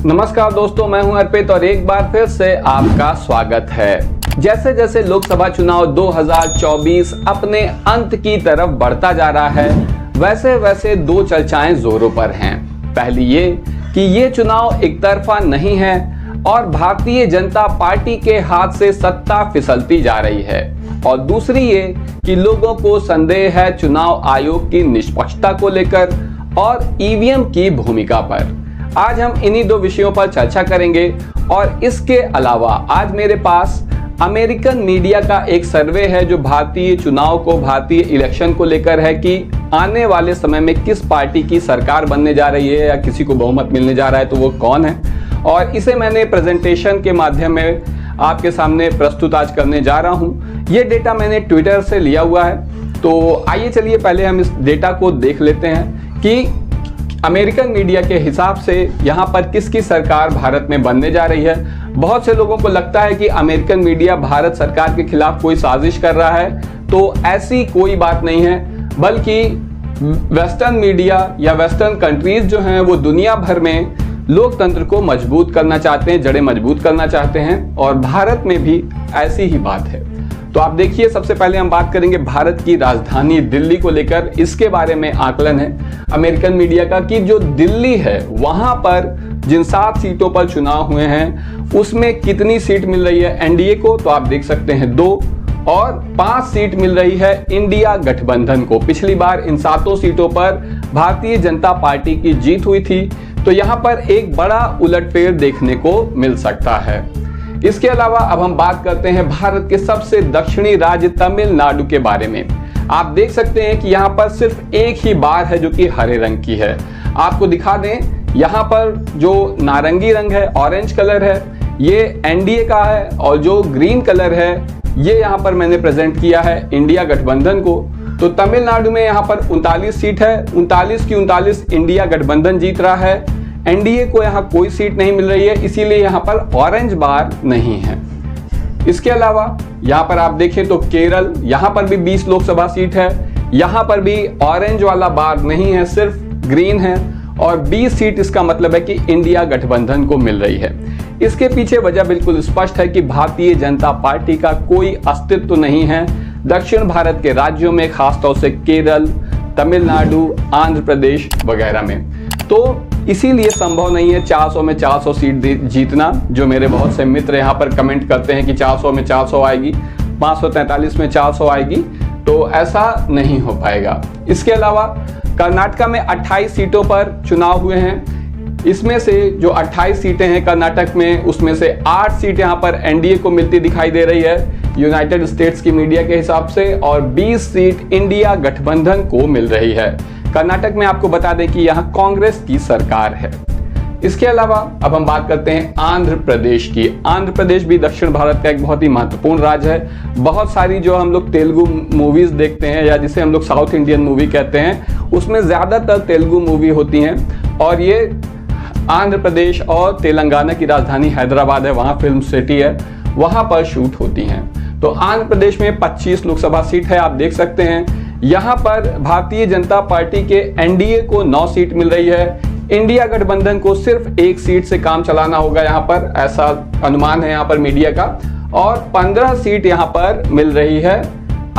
नमस्कार दोस्तों, मैं हूं अर्पित और एक बार फिर से आपका स्वागत है। जैसे जैसे लोकसभा चुनाव 2024 अपने अंत की तरफ बढ़ता जा रहा है, वैसे वैसे दो चर्चाएं जोरों पर हैं। पहली ये कि ये चुनाव एक तरफा नहीं है और भारतीय जनता पार्टी के हाथ से सत्ता फिसलती जा रही है, और दूसरी ये कि लोगों को संदेह है चुनाव आयोग की निष्पक्षता को लेकर और ईवीएम की भूमिका पर। आज हम इन्हीं दो विषयों पर चर्चा करेंगे और इसके अलावा आज मेरे पास अमेरिकन मीडिया का एक सर्वे है जो भारतीय चुनाव को, भारतीय इलेक्शन को लेकर है कि आने वाले समय में किस पार्टी की सरकार बनने जा रही है या किसी को बहुमत मिलने जा रहा है तो वो कौन है, और इसे मैंने प्रेजेंटेशन के माध्यम में आपके सामने प्रस्तुत आज करने जा रहा हूँ। ये डेटा मैंने ट्विटर से लिया हुआ है, तो आइए चलिए पहले हम इस डेटा को देख लेते हैं कि अमेरिकन मीडिया के हिसाब से यहाँ पर किसकी सरकार भारत में बनने जा रही है। बहुत से लोगों को लगता है कि अमेरिकन मीडिया भारत सरकार के खिलाफ कोई साजिश कर रहा है, तो ऐसी कोई बात नहीं है, बल्कि वेस्टर्न मीडिया या वेस्टर्न कंट्रीज जो हैं वो दुनिया भर में लोकतंत्र को मजबूत करना चाहते हैं, जड़ें मजबूत करना चाहते हैं, और भारत में भी ऐसी ही बात है। तो आप देखिए, सबसे पहले हम बात करेंगे भारत की राजधानी दिल्ली को लेकर। इसके बारे में आकलन है अमेरिकन मीडिया का कि जो दिल्ली है वहां पर जिन 7 सीटों पर चुनाव हुए हैं उसमें कितनी सीट मिल रही है एनडीए को, तो आप देख सकते हैं 2, और 5 सीट मिल रही है इंडिया गठबंधन को। पिछली बार इन 7 सीटों पर भारतीय जनता पार्टी की जीत हुई थी, तो यहां पर एक बड़ा उलटफेर देखने को मिल सकता है। इसके अलावा अब हम बात करते हैं भारत के सबसे दक्षिणी राज्य तमिलनाडु के बारे में। आप देख सकते हैं कि यहाँ पर सिर्फ एक ही बार है जो कि हरे रंग की है। आपको दिखा दें, यहाँ पर जो नारंगी रंग है, ऑरेंज कलर है, ये एनडीए का है, और जो ग्रीन कलर है ये यहाँ पर मैंने प्रेजेंट किया है इंडिया गठबंधन को। तो तमिलनाडु में यहाँ पर 39 सीट है, 39 की 39 इंडिया गठबंधन जीत रहा है। एनडीए को यहाँ कोई सीट नहीं मिल रही है, इसीलिए यहाँ पर ऑरेंज बार नहीं है। इसके अलावा यहाँ पर आप देखें तो केरल, यहाँ पर भी 20 लोकसभा सीट है, यहाँ पर भी ऑरेंज वाला बार नहीं है, सिर्फ ग्रीन है, और 20 सीट इसका मतलब है कि इंडिया गठबंधन को मिल रही है। इसके पीछे वजह बिल्कुल स्पष्ट है कि भारतीय जनता पार्टी का कोई अस्तित्व नहीं है दक्षिण भारत के राज्यों में, खासतौर से केरल, तमिलनाडु, आंध्र प्रदेश वगैरह में। तो इसीलिए संभव नहीं है 400 में 400 सीट जीतना, जो मेरे बहुत से मित्र यहाँ पर कमेंट करते हैं कि 400 में 400 आएगी, 543 में 400 आएगी, तो ऐसा नहीं हो पाएगा। इसके अलावा कर्नाटक में 28 सीटों पर चुनाव हुए हैं। इसमें से जो 28 सीटें हैं कर्नाटक में, उसमें से 8 सीट यहाँ पर एनडीए को मिलती दिखाई दे रही है यूनाइटेड स्टेट्स की मीडिया के हिसाब से, और 20 सीट इंडिया गठबंधन को मिल रही है। कर्नाटक में आपको बता दें कि यहाँ कांग्रेस की सरकार है। इसके अलावा अब हम बात करते हैं आंध्र प्रदेश की। आंध्र प्रदेश भी दक्षिण भारत का एक बहुत ही महत्वपूर्ण राज्य है। बहुत सारी जो हम लोग तेलुगु मूवीज देखते हैं, या जिसे हम लोग साउथ इंडियन मूवी कहते हैं, उसमें ज्यादातर तेलुगु मूवी होती हैं, और ये आंध्र प्रदेश और तेलंगाना की राजधानी हैदराबाद है, वहाँ फिल्म सिटी है, वहाँ पर शूट होती हैं। तो आंध्र प्रदेश में 25 लोकसभा सीट है, आप देख सकते हैं। यहाँ पर भारतीय जनता पार्टी के एनडीए को 9 सीट मिल रही है, इंडिया गठबंधन को सिर्फ 1 सीट से काम चलाना होगा यहाँ पर, ऐसा अनुमान है यहाँ पर मीडिया का, और 15 सीट यहाँ पर मिल रही है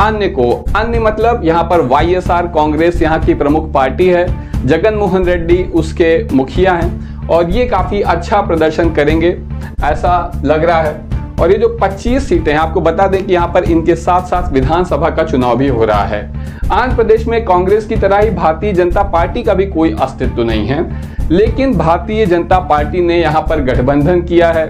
अन्य को। अन्य मतलब यहाँ पर वाईएसआर कांग्रेस यहाँ की प्रमुख पार्टी है, जगन मोहन रेड्डी उसके मुखिया हैं, और ये काफी अच्छा प्रदर्शन करेंगे ऐसा लग रहा है। और ये जो 25 सीटें हैं, आपको बता दें कि यहाँ पर इनके साथ साथ विधानसभा का चुनाव भी हो रहा है। आंध्र प्रदेश में कांग्रेस की तरह ही भारतीय जनता पार्टी का भी कोई अस्तित्व नहीं है, लेकिन भारतीय जनता पार्टी ने यहाँ पर गठबंधन किया है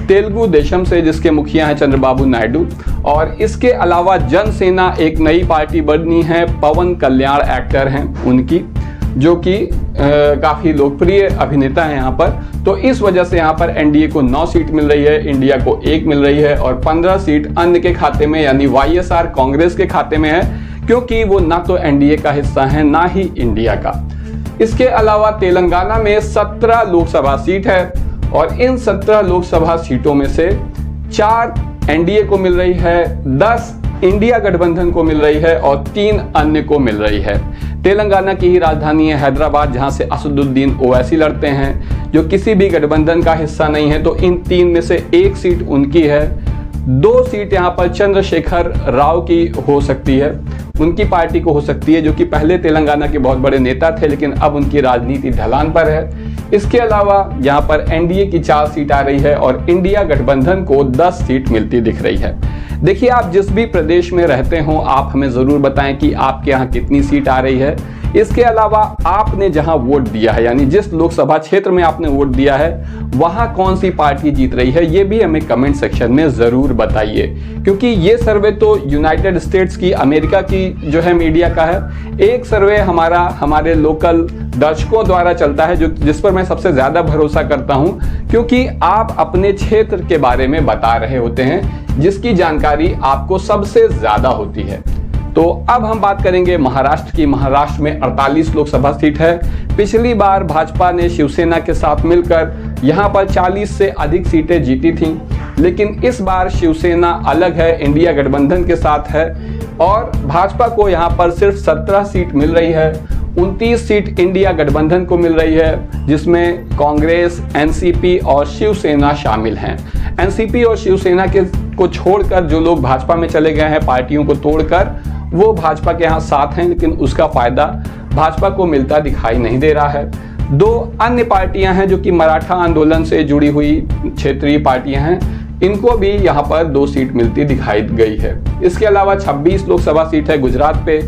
तेलुगु देशम से, जिसके मुखिया हैं चंद्रबाबू नायडू, और इसके अलावा जनसेना एक नई पार्टी बनी है, पवन कल्याण एक्टर हैं उनकी, जो कि काफी लोकप्रिय अभिनेता है यहाँ पर। तो इस वजह से यहाँ पर एनडीए को 9 सीट मिल रही है, इंडिया को 1 मिल रही है, और 15 सीट अन्य के खाते में यानी वाईएसआर कांग्रेस के खाते में है, क्योंकि वो ना तो एनडीए का हिस्सा है ना ही इंडिया का। इसके अलावा तेलंगाना में 17 लोकसभा सीट है, और इन 17 लोकसभा सीटों में से 4 एनडीए को मिल रही है, 10 इंडिया गठबंधन को मिल रही है, और 3 अन्य को मिल रही है। तेलंगाना की ही राजधानी है हैदराबाद, जहां से असदुद्दीन ओवैसी लड़ते हैं। जो किसी भी गठबंधन का हिस्सा नहीं है, तो इन 3 में से 1 सीट उनकी है। 2 सीट यहाँ पर चंद्रशेखर राव की हो सकती है, उनकी पार्टी को हो सकती है, जो कि पहले तेलंगाना के बहुत बड़े नेता थे लेकिन अब उनकी राजनीति ढलान पर है। इसके अलावा यहाँ पर एनडीए की 4 सीट आ रही है और इंडिया गठबंधन को 10 सीट मिलती दिख रही है। देखिए, आप जिस भी प्रदेश में रहते हो आप हमें ज़रूर बताएं कि आपके यहाँ कितनी सीट आ रही है। इसके अलावा आपने जहां वोट दिया है, यानी जिस लोकसभा क्षेत्र में आपने वोट दिया है, वहां कौन सी पार्टी जीत रही है, ये भी हमें कमेंट सेक्शन में ज़रूर बताइए। क्योंकि ये सर्वे तो यूनाइटेड स्टेट्स की, अमेरिका की जो है मीडिया का है। एक सर्वे हमारे लोकल दर्शकों द्वारा चलता है, जिस पर मैं सबसे ज़्यादा भरोसा करता हूँ, क्योंकि आप अपने क्षेत्र के बारे में बता रहे होते हैं, जिसकी जानकारी आपको सबसे ज़्यादा होती है। तो अब हम बात करेंगे महाराष्ट्र की। महाराष्ट्र में 48 लोकसभा सीट है। पिछली बार भाजपा ने शिवसेना के साथ मिलकर यहां पर 40 से अधिक सीटें जीती थीं, लेकिन इस बार शिवसेना अलग है, इंडिया गठबंधन के साथ है और भाजपा को यहां पर सिर्फ 17 सीट मिल रही है। 29 सीट इंडिया गठबंधन को मिल रही है, जिसमें कांग्रेस, एनसीपी और शिवसेना शामिल हैं। एनसीपी और शिवसेना को छोड़कर जो लोग भाजपा में चले गए हैं, पार्टियों को तोड़कर, वो भाजपा के यहाँ साथ हैं, लेकिन उसका फायदा भाजपा को मिलता दिखाई नहीं दे रहा है। 2 अन्य पार्टियां हैं जो कि मराठा आंदोलन से जुड़ी हुई क्षेत्रीय पार्टियां हैं, इनको भी यहाँ पर 2 सीट मिलती दिखाई गई है। इसके अलावा 26 लोकसभा सीट है गुजरात पे,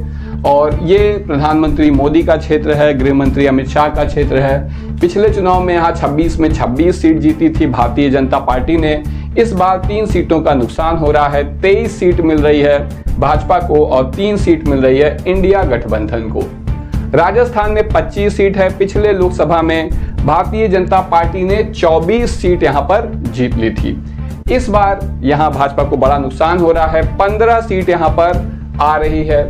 और ये प्रधानमंत्री मोदी का क्षेत्र है, गृह मंत्री अमित शाह का क्षेत्र है। पिछले चुनाव में यहाँ 26 में 26 सीट जीती थी भारतीय जनता पार्टी ने। इस बार 3 सीटों का नुकसान हो रहा है। 23 सीट मिल रही है भाजपा को और 3 सीट मिल रही है इंडिया गठबंधन को। राजस्थान में 25 सीट है। पिछले लोकसभा में भारतीय जनता पार्टी ने 24 सीट यहाँ पर जीत ली थी। इस बार यहाँ भाजपा को बड़ा नुकसान हो रहा है। 15 सीट यहाँ पर आ रही है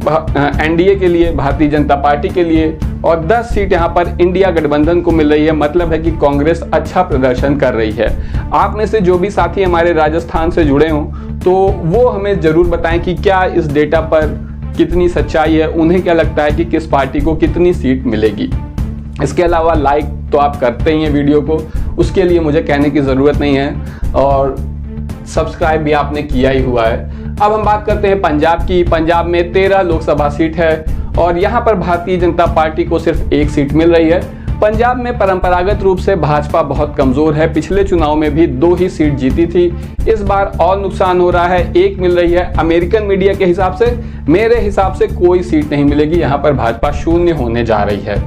एनडीए के लिए, भारतीय जनता पार्टी के लिए, और 10 सीट यहाँ पर इंडिया गठबंधन को मिल रही है। मतलब है कि कांग्रेस अच्छा प्रदर्शन कर रही है। आप में से जो भी साथी हमारे राजस्थान से जुड़े हों तो वो हमें जरूर बताएं कि क्या इस डेटा पर कितनी सच्चाई है, उन्हें क्या लगता है कि किस पार्टी को कितनी सीट मिलेगी। इसके अलावा लाइक तो आप करते ही हैं वीडियो को, उसके लिए मुझे कहने की ज़रूरत नहीं है, और सब्सक्राइब भी आपने किया ही हुआ है। अब हम बात करते हैं पंजाब की। पंजाब में 13 लोकसभा सीट है और यहाँ पर भारतीय जनता पार्टी को सिर्फ 1 सीट मिल रही है। पंजाब में परंपरागत रूप से भाजपा बहुत कमजोर है। पिछले चुनाव में भी 2 ही सीट जीती थी। इस बार और नुकसान हो रहा है, 1 मिल रही है। अमेरिकन मीडिया के हिसाब से, मेरे हिसाब से कोई सीट नहीं मिलेगी। यहाँ पर भाजपा शून्य होने जा रही है।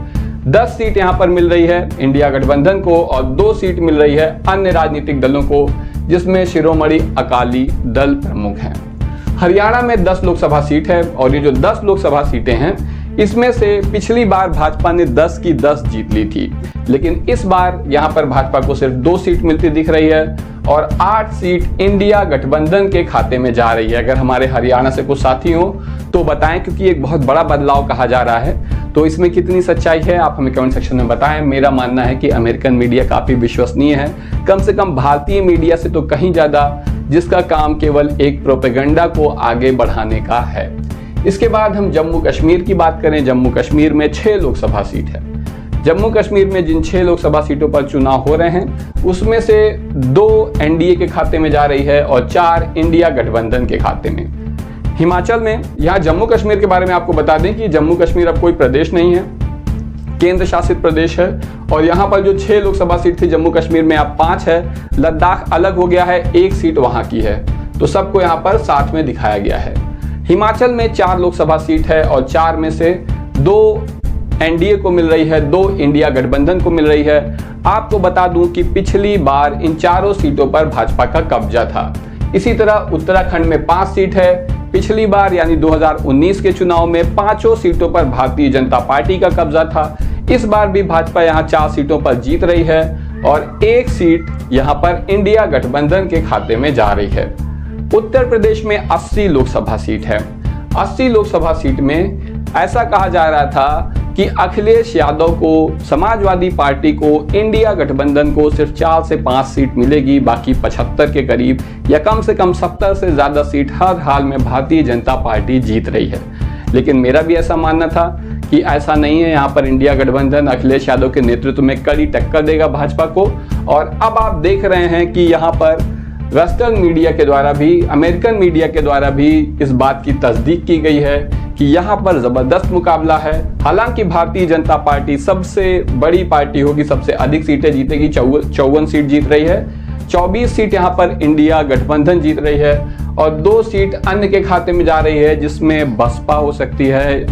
10 सीट यहाँ पर मिल रही है इंडिया गठबंधन को और 2 सीट मिल रही है अन्य राजनीतिक दलों को, जिसमें शिरोमणि अकाली दल प्रमुख हैं। हरियाणा में 10 लोकसभा सीट है और ये जो 10 लोकसभा सीटें हैं, इसमें से पिछली बार भाजपा ने 10 की 10 जीत ली थी, लेकिन इस बार यहाँ पर भाजपा को सिर्फ 2 सीट मिलती दिख रही है और 8 सीट इंडिया गठबंधन के खाते में जा रही है। अगर हमारे हरियाणा से कुछ साथी हो तो बताएं, क्योंकि एक बहुत बड़ा बदलाव कहा जा रहा है। तो इसमें कितनी सच्चाई है आप हमें कमेंट सेक्शन में बताएं। मेरा मानना है कि अमेरिकन मीडिया काफ़ी विश्वसनीय है, कम से कम भारतीय मीडिया से तो कहीं ज़्यादा, जिसका काम केवल एक प्रोपेगेंडा को आगे बढ़ाने का है। इसके बाद हम जम्मू कश्मीर की बात करें। जम्मू कश्मीर में 6 लोकसभा सीट है। जम्मू कश्मीर में जिन 6 लोकसभा सीटों पर चुनाव हो रहे हैं, उसमें से 2 एनडीए के खाते में जा रही है और 4 इंडिया गठबंधन के खाते में। हिमाचल में, यहाँ जम्मू कश्मीर के बारे में आपको बता दें कि जम्मू कश्मीर अब कोई प्रदेश नहीं है, केंद्र शासित प्रदेश है, और यहाँ पर जो 6 लोकसभा सीट थी जम्मू कश्मीर में अब 5 है। लद्दाख अलग हो गया है, 1 सीट वहाँ की है, तो सबको यहाँ पर साथ में दिखाया गया है। हिमाचल में 4 लोकसभा सीट है और 4 में से 2 एनडीए को मिल रही है, 2 इंडिया गठबंधन को मिल रही है। आपको बता दूं कि पिछली बार इन चारों सीटों पर भाजपा का कब्जा था। इसी तरह उत्तराखंड में 5 सीट है। पिछली बार यानी 2019 के चुनाव में 5 सीटों पर भारतीय जनता पार्टी का कब्जा था। इस बार भी भाजपा यहाँ 4 सीटों पर जीत रही है और 1 सीट यहाँ पर इंडिया गठबंधन के खाते में जा रही है। उत्तर प्रदेश में 80 लोकसभा सीट है। 80 लोकसभा सीट में ऐसा कहा जा रहा था कि अखिलेश यादव को, समाजवादी पार्टी को, इंडिया गठबंधन को सिर्फ 4 से 5 सीट मिलेगी, बाकी 75 के करीब या कम से कम 70 से ज़्यादा सीट हर हाल में भारतीय जनता पार्टी जीत रही है। लेकिन मेरा भी ऐसा मानना था कि ऐसा नहीं है, यहाँ पर इंडिया गठबंधन अखिलेश यादव के नेतृत्व में कड़ी टक्कर देगा भाजपा को। और अब आप देख रहे हैं कि यहाँ पर वेस्टर्न मीडिया के द्वारा भी, अमेरिकन मीडिया के द्वारा भी इस बात की तस्दीक की गई है कि यहाँ पर जबरदस्त मुकाबला है। हालांकि भारतीय जनता पार्टी सबसे बड़ी पार्टी होगी, सबसे अधिक सीटें जीतेगी, 54 सीट जीत रही है। 24 सीट यहाँ पर इंडिया गठबंधन जीत रही है और 2 सीट अन्य के खाते में जा रही है, जिसमें बसपा हो सकती है।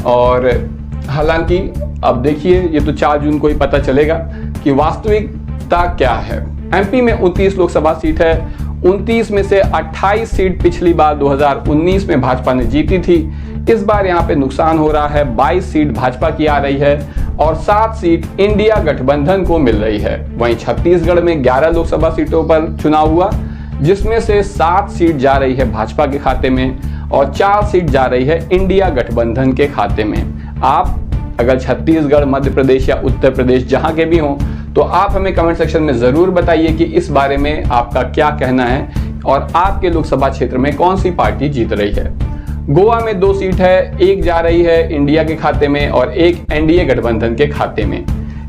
और हालांकि अब देखिए, ये तो 4 जून को ही पता चलेगा कि वास्तविकता क्या है। एमपी में 29 लोकसभा सीट है। 29 में से 28 सीट पिछली बार 2019 में भाजपा ने जीती थी। इस बार यहाँ पे नुकसान हो रहा है। 22 सीट भाजपा की आ रही है और 7 सीट इंडिया गठबंधन को मिल रही है। वहीं छत्तीसगढ़ में 11 लोकसभा सीटों पर चुनाव हुआ, जिसमें से 7 सीट जा रही है भाजपा के खाते में और 4 सीट जा रही है इंडिया गठबंधन के खाते में। आप अगर छत्तीसगढ़, मध्य प्रदेश या उत्तर प्रदेश जहां के भी हों, तो आप हमें कमेंट सेक्शन में जरूर बताइए कि इस बारे में आपका क्या कहना है और आपके लोकसभा क्षेत्र में कौन सी पार्टी जीत रही है। गोवा में 2 सीट है, एक जा रही है इंडिया के खाते में और एक एनडीए गठबंधन के खाते में।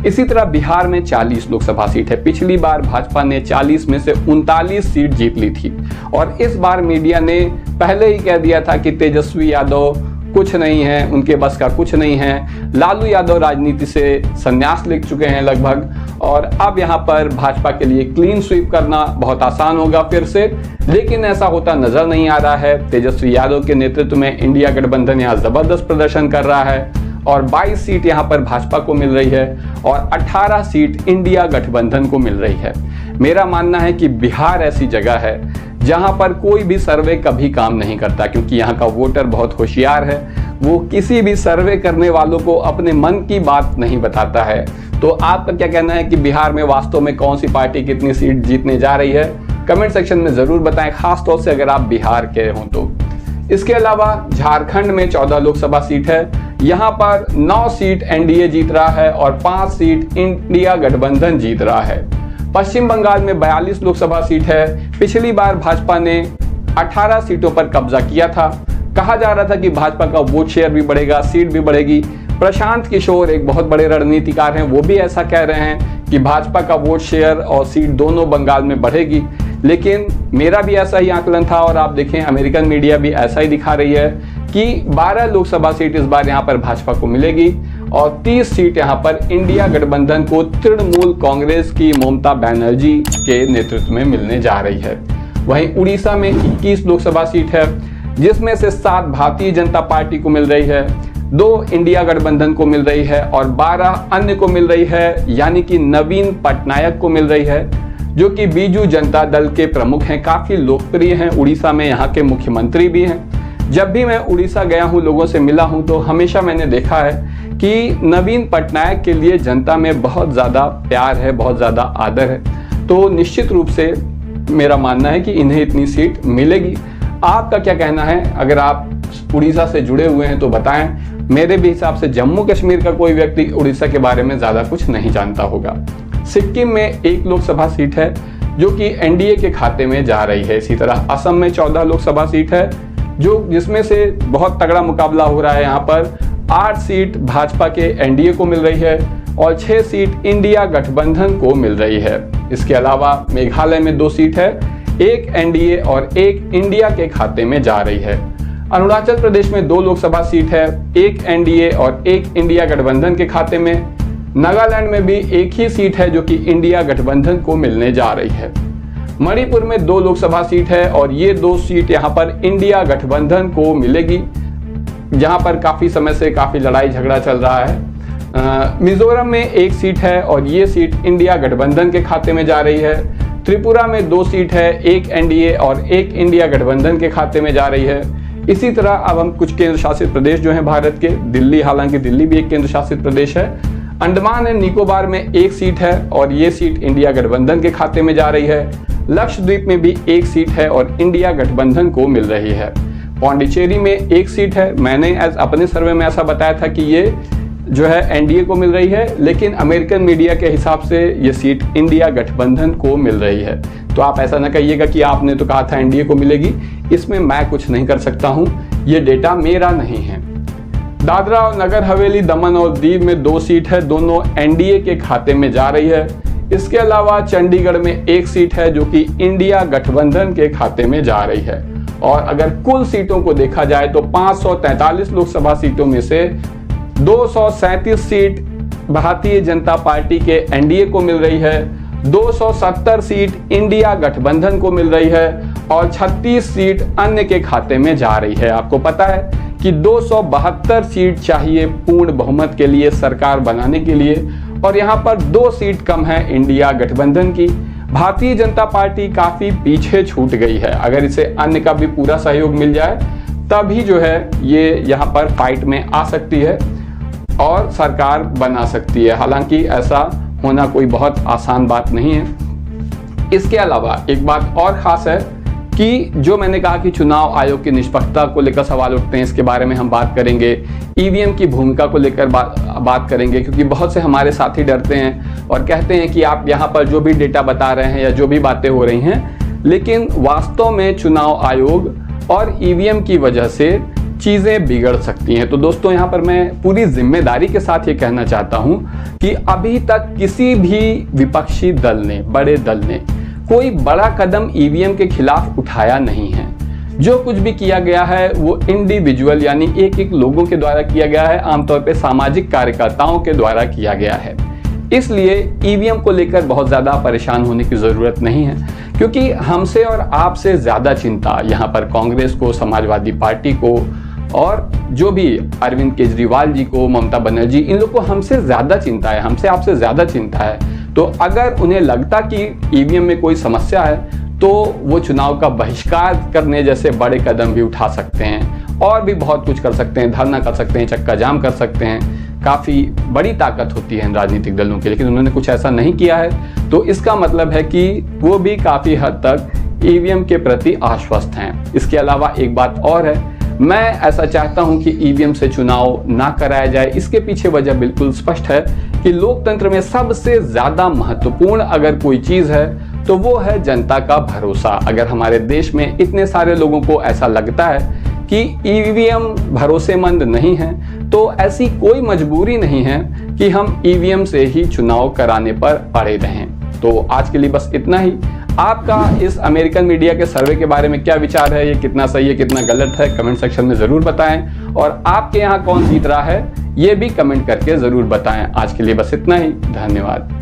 इसी तरह बिहार में 40 लोकसभा सीट है। पिछली बार भाजपा ने 40 में से 39 सीट जीत ली थी और इस बार मीडिया ने पहले ही कह दिया था कि तेजस्वी यादव कुछ नहीं है, उनके बस का कुछ नहीं है। लालू यादव राजनीति से संन्यास ले चुके हैं लगभग और अब यहाँ पर भाजपा के लिए क्लीन स्वीप करना बहुत आसान होगा फिर से, लेकिन ऐसा होता नजर नहीं आ रहा है। तेजस्वी यादव के नेतृत्व में इंडिया गठबंधन यहाँ जबरदस्त प्रदर्शन कर रहा है और 22 सीट यहाँ पर भाजपा को मिल रही है और 18 सीट इंडिया गठबंधन को मिल रही है। मेरा मानना है कि बिहार ऐसी जगह है जहां पर कोई भी सर्वे कभी काम नहीं करता, क्योंकि यहाँ का वोटर बहुत होशियार है। वो किसी भी सर्वे करने वालों को अपने मन की बात नहीं बताता है। तो आपका क्या कहना है कि बिहार में वास्तव में कौन सी पार्टी कितनी सीट जीतने जा रही है? कमेंट सेक्शन में जरूर बताएं, खास तौर से अगर आप बिहार के हों तो। इसके अलावा झारखंड में 14 लोकसभा सीट है। यहाँ पर 9 सीट एनडीए जीत रहा है और 5 सीट इंडिया गठबंधन जीत रहा है। पश्चिम बंगाल में 42 लोकसभा सीट है। पिछली बार भाजपा ने 18 सीटों पर कब्जा किया था। कहा जा रहा था कि भाजपा का वोट शेयर भी बढ़ेगा, सीट भी बढ़ेगी। प्रशांत किशोर एक बहुत बड़े रणनीतिकार हैं, वो भी ऐसा कह रहे हैं कि भाजपा का वोट शेयर और सीट दोनों बंगाल में बढ़ेगी। लेकिन मेरा भी ऐसा ही आकलन था और आप देखें अमेरिकन मीडिया भी ऐसा ही दिखा रही है कि 12 लोकसभा सीट इस बार यहाँ पर भाजपा को मिलेगी और 30 सीट यहाँ पर इंडिया गठबंधन को तृणमूल कांग्रेस की ममता बनर्जी के नेतृत्व में मिलने जा रही है। वहीं उड़ीसा में 21 लोकसभा सीट है, जिसमें से 7 भारतीय जनता पार्टी को मिल रही है, 2 इंडिया गठबंधन को मिल रही है और 12 अन्य को मिल रही है, यानी कि नवीन पटनायक को मिल रही है, जो कि बीजू जनता दल के प्रमुख हैं, काफी लोकप्रिय हैं। उड़ीसा में यहाँ के मुख्यमंत्री भी हैं। जब भी मैं उड़ीसा गया हूँ, लोगों से मिला हूँ, तो हमेशा मैंने देखा है कि नवीन पटनायक के लिए जनता में बहुत ज़्यादा प्यार है, बहुत ज़्यादा आदर है। तो निश्चित रूप से मेरा मानना है कि इन्हें इतनी सीट मिलेगी। आपका क्या कहना है? अगर आप उड़ीसा से जुड़े हुए हैं तो बताएं। मेरे भी हिसाब से जम्मू कश्मीर का कोई व्यक्ति उड़ीसा के बारे में ज़्यादा कुछ नहीं जानता होगा। सिक्किम में 1 लोकसभा सीट है, जो कि एनडीए के खाते में जा रही है। इसी तरह असम में 14 लोकसभा सीट है, जिसमें से बहुत तगड़ा मुकाबला हो रहा है। यहाँ पर 8 सीट भाजपा के एनडीए को मिल रही है और 6 सीट इंडिया गठबंधन को मिल रही है। इसके अलावा मेघालय में 2 सीट है, 1 एनडीए और 1 इंडिया के खाते में जा रही है। अरुणाचल प्रदेश में 2 लोकसभा सीट है, 1 एनडीए और 1 इंडिया गठबंधन के खाते में। नागालैंड में भी 1 ही सीट है, जो कि इंडिया गठबंधन को मिलने जा रही है। मणिपुर में 2 लोकसभा सीट है और ये 2 सीट यहाँ पर इंडिया गठबंधन को मिलेगी, जहाँ पर काफी समय से काफी लड़ाई झगड़ा चल रहा है। मिजोरम में 1 सीट है और ये सीट इंडिया गठबंधन के खाते में जा रही है। त्रिपुरा में 2 सीट है, 1 एनडीए और 1 इंडिया गठबंधन के खाते में जा रही है। इसी तरह अब हम कुछ केंद्र शासित प्रदेश जो हैं भारत के, दिल्ली, हालांकि दिल्ली भी एक केंद्र शासित प्रदेश है। अंडमान एंड निकोबार में 1 सीट है और ये सीट इंडिया गठबंधन के खाते में जा रही है। लक्षद्वीप में भी 1 सीट है और इंडिया गठबंधन को मिल रही है। पौंडीचेरी में 1 सीट है। मैंने अपने सर्वे में ऐसा बताया था कि ये जो है एनडीए को मिल रही है, लेकिन अमेरिकन मीडिया के हिसाब से ये सीट इंडिया गठबंधन को मिल रही है। तो आप ऐसा ना कहिएगा कि आपने तो कहा था एनडीए को मिलेगी, इसमें मैं कुछ नहीं कर सकता हूँ, ये डेटा मेरा नहीं है। दादरा और नगर हवेली, दमन और दीव में 2 सीट है, दोनों एनडीए के खाते में जा रही है। इसके अलावा चंडीगढ़ में 1 सीट है जो कि इंडिया गठबंधन के खाते में जा रही है। और अगर कुल सीटों को देखा जाए तो 543 लोकसभा सीटों में से 237 सीट भारतीय जनता पार्टी के एनडीए को मिल रही है, 270 सीट इंडिया गठबंधन को मिल रही है और 36 सीट अन्य के खाते में जा रही है। आपको पता है कि 272 सीट चाहिए पूर्ण बहुमत के लिए सरकार बनाने के लिए, और यहाँ पर 2 सीट कम है इंडिया गठबंधन की। भारतीय जनता पार्टी काफी पीछे छूट गई है। अगर इसे अन्य का भी पूरा सहयोग मिल जाए तभी जो है ये यहाँ पर फाइट में आ सकती है और सरकार बना सकती है। हालांकि ऐसा होना कोई बहुत आसान बात नहीं है। इसके अलावा एक बात और खास है कि जो मैंने कहा कि चुनाव आयोग की निष्पक्षता को लेकर सवाल उठते हैं, इसके बारे में हम बात करेंगे। ईवीएम की भूमिका को लेकर बात करेंगे, क्योंकि बहुत से हमारे साथी डरते हैं और कहते हैं कि आप यहाँ पर जो भी डेटा बता रहे हैं या जो भी बातें हो रही हैं, लेकिन वास्तव में चुनाव आयोग और ईवीएम की वजह से चीज़ें बिगड़ सकती हैं। तो दोस्तों, यहाँ पर मैं पूरी जिम्मेदारी के साथ ये कहना चाहता हूँ कि अभी तक किसी भी विपक्षी दल ने, बड़े दल ने कोई बड़ा कदम ईवीएम के खिलाफ उठाया नहीं है। जो कुछ भी किया गया है वो इंडिविजुअल यानी एक एक लोगों के द्वारा किया गया है, आमतौर पे सामाजिक कार्यकर्ताओं के द्वारा किया गया है। इसलिए ईवीएम को लेकर बहुत ज़्यादा परेशान होने की ज़रूरत नहीं है, क्योंकि हमसे और आपसे ज़्यादा चिंता यहाँ पर कांग्रेस को, समाजवादी पार्टी को और जो भी अरविंद केजरीवाल जी को, ममता बनर्जी, इन लोग को हमसे ज़्यादा चिंता है, हमसे आपसे ज़्यादा चिंता है। तो अगर उन्हें लगता कि ईवीएम में कोई समस्या है तो वो चुनाव का बहिष्कार करने जैसे बड़े कदम भी उठा सकते हैं और भी बहुत कुछ कर सकते हैं, धरना कर सकते हैं, चक्का जाम कर सकते हैं। काफ़ी बड़ी ताकत होती है इन राजनीतिक दलों की, लेकिन उन्होंने कुछ ऐसा नहीं किया है। तो इसका मतलब है कि वो भी काफ़ी हद तक ईवीएम के प्रति आश्वस्त हैं। इसके अलावा एक बात और है, मैं ऐसा चाहता हूं कि ईवीएम से चुनाव ना कराया जाए। इसके पीछे वजह बिल्कुल स्पष्ट है कि लोकतंत्र में सबसे ज़्यादा महत्वपूर्ण अगर कोई चीज़ है तो वो है जनता का भरोसा। अगर हमारे देश में इतने सारे लोगों को ऐसा लगता है कि ईवीएम भरोसेमंद नहीं है, तो ऐसी कोई मजबूरी नहीं है कि हम ईवीएम से ही चुनाव कराने पर अड़े रहें। तो आज के लिए बस इतना ही। आपका इस अमेरिकन मीडिया के सर्वे के बारे में क्या विचार है, ये कितना सही है, कितना गलत है, कमेंट सेक्शन में ज़रूर बताएं। और आपके यहाँ कौन जीत रहा है ये भी कमेंट करके ज़रूर बताएं। आज के लिए बस इतना ही। धन्यवाद।